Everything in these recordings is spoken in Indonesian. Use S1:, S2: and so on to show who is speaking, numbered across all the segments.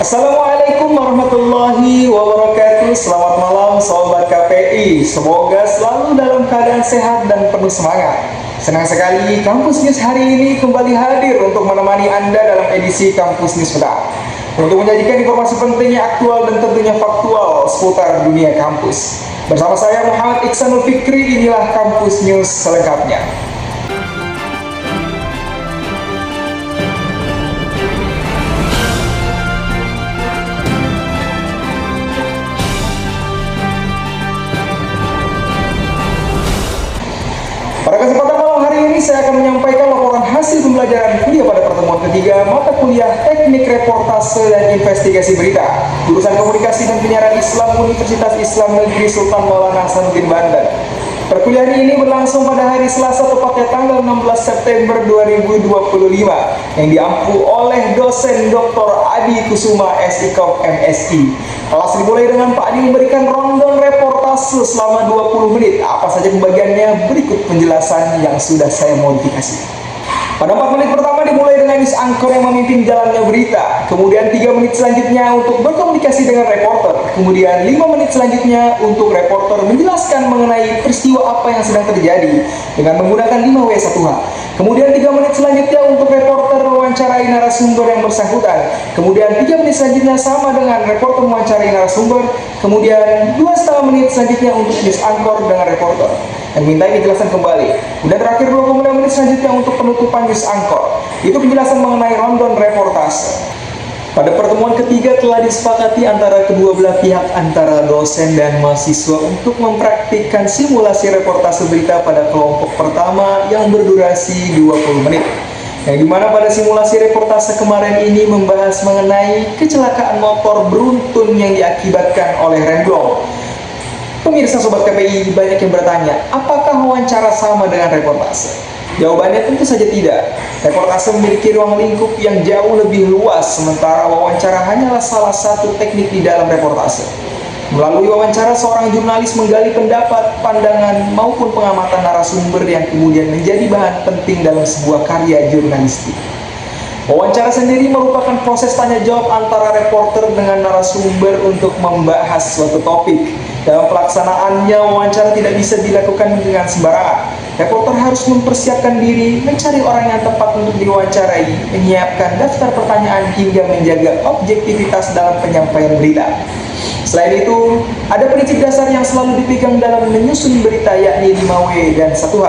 S1: Assalamualaikum warahmatullahi wabarakatuh. Selamat malam Sobat KPI. Semoga selalu dalam keadaan sehat dan penuh semangat. Senang sekali Kampus News hari ini kembali hadir untuk menemani Anda dalam edisi Kampus News Petang, untuk menyajikan informasi penting yang aktual dan tentunya faktual seputar dunia kampus. Bersama saya Muhammad Iksanul Fikri, inilah Kampus News selengkapnya. Pada kesempatan malam hari ini saya akan menyampaikan laporan hasil pembelajaran kuliah pada pertemuan ketiga mata kuliah Teknik Reportase dan Investigasi Berita, jurusan Komunikasi dan Penyiaran Islam Universitas Islam Negeri Sultan Maulana Hasanuddin Banten. Perkuliahan ini berlangsung pada hari Selasa tepatnya tanggal 16 September 2025 yang diampu oleh dosen Dr. Adi Kusuma SIKOM MSI. Kelas dimulai dengan Pak Adi memberikan rundown reportase selama 20 menit. Apa saja pembagiannya? Berikut penjelasan yang sudah saya modifikasi. Pada 4 menit pertama dimulai dengan news anchor yang memimpin jalannya berita. Kemudian 3 menit selanjutnya untuk berkomunikasi dengan reporter. Kemudian 5 menit selanjutnya untuk reporter menjelaskan mengenai peristiwa apa yang sedang terjadi dengan menggunakan 5W1H. Kemudian 3 menit selanjutnya untuk reporter mewawancarai narasumber yang bersangkutan. Kemudian 3 menit selanjutnya sama dengan reporter mewawancarai narasumber. Kemudian 2,5 menit selanjutnya untuk news anchor dengan reporter yang minta penjelasan kembali. Kemudian terakhir 25 menit selanjutnya untuk penutupan news anchor. Itu penjelasan mengenai rundown reportase. Pada pertemuan ketiga telah disepakati antara kedua belah pihak, antara dosen dan mahasiswa, untuk mempraktikkan simulasi reportase berita pada kelompok pertama yang berdurasi 20 menit. Yang dimana pada simulasi reportase kemarin ini membahas mengenai kecelakaan motor beruntun yang diakibatkan oleh remblong. Pemirsa Sobat KPI, banyak yang bertanya, apakah wawancara sama dengan reportase? Jawabannya tentu saja tidak. Reportase memiliki ruang lingkup yang jauh lebih luas, sementara wawancara hanyalah salah satu teknik di dalam reportase. Melalui wawancara, seorang jurnalis menggali pendapat, pandangan, maupun pengamatan narasumber yang kemudian menjadi bahan penting dalam sebuah karya jurnalistik. Wawancara sendiri merupakan proses tanya jawab antara reporter dengan narasumber untuk membahas suatu topik. Dalam pelaksanaannya, wawancara tidak bisa dilakukan dengan sembarangan. Reporter harus mempersiapkan diri, mencari orang yang tepat untuk diwawancarai, menyiapkan daftar pertanyaan hingga menjaga objektivitas dalam penyampaian berita. Selain itu, ada prinsip dasar yang selalu dipegang dalam menyusun berita, yakni 5W dan 1H.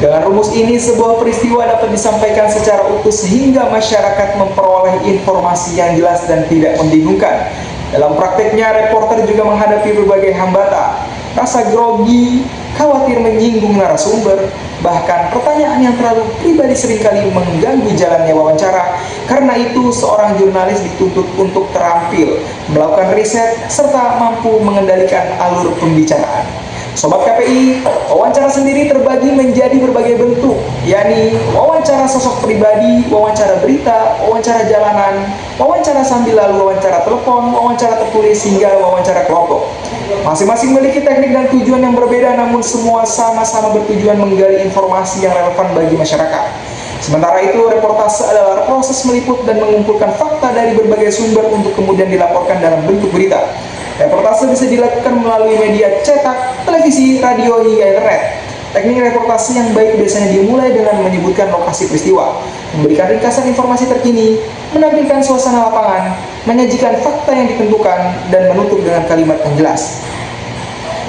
S1: Dengan rumus ini, sebuah peristiwa dapat disampaikan secara utuh sehingga masyarakat memperoleh informasi yang jelas dan tidak membingungkan. Dalam prakteknya, reporter juga menghadapi berbagai hambatan, rasa grogi, khawatir menyinggung narasumber, bahkan pertanyaan yang terlalu pribadi seringkali mengganggu jalannya wawancara. Karena itu, seorang jurnalis dituntut untuk terampil, melakukan riset, serta mampu mengendalikan alur pembicaraan. Sobat KPI, wawancara sendiri terbagi menjadi berbagai bentuk, yakni wawancara sosok pribadi, wawancara berita, wawancara jalanan, wawancara sambil lalu, wawancara telepon, wawancara tertulis, hingga wawancara kelompok. Masing-masing memiliki teknik dan tujuan yang berbeda, namun semua sama-sama bertujuan menggali informasi yang relevan bagi masyarakat. Sementara itu, reportase adalah proses meliput dan mengumpulkan fakta dari berbagai sumber untuk kemudian dilaporkan dalam bentuk berita. Reportase bisa dilakukan melalui media cetak, televisi, radio, hingga internet. Teknik reportase yang baik biasanya dimulai dengan menyebutkan lokasi peristiwa, memberikan ringkasan informasi terkini, menampilkan suasana lapangan, menyajikan fakta yang ditentukan, dan menutup dengan kalimat yang jelas.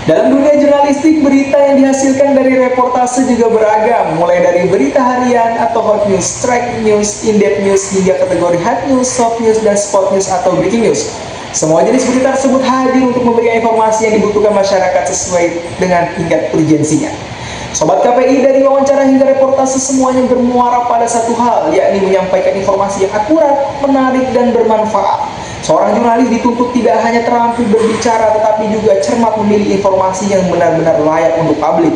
S1: Dalam dunia jurnalistik, berita yang dihasilkan dari reportase juga beragam, mulai dari berita harian atau hot news, track news, in-depth news, hingga kategori hot news, soft news, dan spot news atau breaking news. Semua jenis berita tersebut hadir untuk memberikan informasi yang dibutuhkan masyarakat sesuai dengan tingkat urgensinya. Sobat KPI, dari wawancara hingga reportase semuanya bermuara pada satu hal, yakni menyampaikan informasi yang akurat, menarik, dan bermanfaat. Seorang jurnalis dituntut tidak hanya terampil berbicara, tetapi juga cermat memilih informasi yang benar-benar layak untuk publik.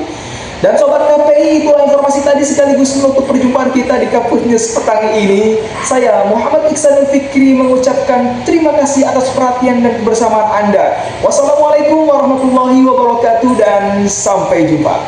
S1: Dan Sobat KPI, itulah informasi tadi sekaligus menutup perjumpaan kita di Kampus News petang ini. Saya Muhammad Iksanul Fikri mengucapkan terima kasih atas perhatian dan kebersamaan Anda. Wassalamualaikum warahmatullahi wabarakatuh dan sampai jumpa.